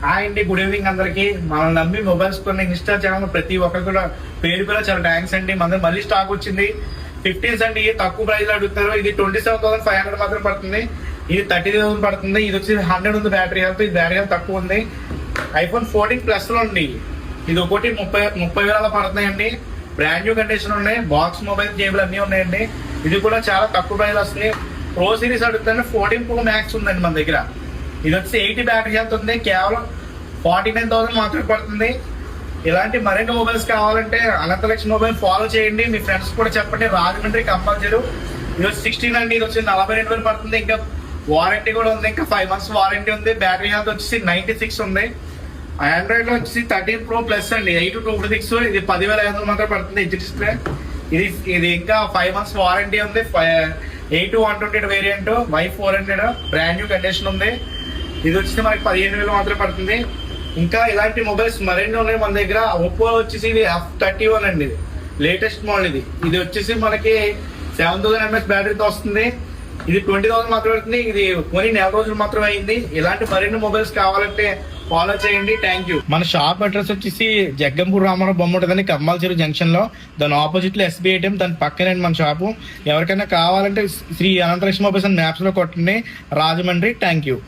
Hi అండి, good evening అందరికి. మనం నమ్మి మొబైల్స్ కొన్ని ఇన్స్టా ఛానల్ ప్రతి ఒక్కరు కూడా పేరు కూడా చాలా థ్యాంక్స్ అండి. మన మళ్ళీ స్టాక్ వచ్చింది 15 అండి. తక్కువ ప్రైస్ లో అడుగుతారు. ఇది 27,500 మాత్రం పడుతుంది. ఇది 30,000 పడుతుంది. ఇది వచ్చి 100 ఉంది బ్యాటరీ హెల్త్. ఇది బ్యాటరీ హెల్త్ తక్కువ ఉంది. iPhone 14 Plus లో ఉంది. ఇది ఒకటి 30,000 పడుతున్నాయండి. బ్రాండ్ న్యూ కండిషన్ ఉన్నాయి. బాక్స్ మొబైల్ కేబుల్ అన్ని ఉన్నాయండి. ఇది కూడా చాలా తక్కువ ప్రైస్ వస్తుంది. ప్రో సిరీస్ అడుగుతాను. 14 Pro Max ఉందండి మన దగ్గర. ఇది వచ్చి 80 బ్యాటరీ హెల్త్ ఉంది. కేవలం 49,000 మాత్రమే పడుతుంది. ఇలాంటి మరిన్ని మొబైల్స్ కావాలంటే అనంతలక్ష్మి మొబైల్ ఫాలో చేయండి. మీ ఫ్రెండ్స్ కూడా చెప్పండి. రాజమండ్రి కంపల్సరీ. ఇది వచ్చి 16 అండి. ఇది వచ్చి 42,000 పడుతుంది. ఇంకా వారంటీ కూడా ఉంది. ఇంకా 5 months వారంటీ ఉంది. బ్యాటరీ హెల్త్ వచ్చి 96 ఉంది. ఆండ్రాయిడ్ లో వచ్చి 13 Pro Plus అండి. 8/256. ఇది 10,500 మాత్రం పడుతుంది. H display. ఇది ఇంకా 5 months వారంటీ ఉంది. 8/128 variant Y400 brand new condition ఉంది. ఇది వచ్చి మనకి 15,000 మాత్రమే పడుతుంది. ఇంకా ఇలాంటి మొబైల్స్ మరెన్నో ఉన్నాయి మన దగ్గర. ఒప్పో వచ్చేసి ఇది F31 అండి. ఇది లేటెస్ట్ మోడల్. ఇది వచ్చేసి మనకి 7,000 mAh బ్యాటరీతో వస్తుంది. ఇది 20,000 మాత్రమే పడుతుంది. ఇది కొన్ని నెల రోజులు మాత్రమే అయింది. ఇలాంటి మరిన్ని మొబైల్స్ కావాలంటే ఫాలో చేయండి. Thank you. మన షాప్ అడ్రస్ వచ్చేసి జగ్గంపూర్ రామారావు బొమ్మ ఉంటుందండి, కమ్మాలచెరువు జంక్షన్ లో. దాని ఆపోజిట్ లో SBI ATM, దాని పక్కనే మన షాపు. ఎవరికైనా కావాలంటే శ్రీ అనంతలక్ష్మి మొబైల్స్ అని మ్యాప్స్ లో కొట్టండి. రాజమండ్రి. Thank you.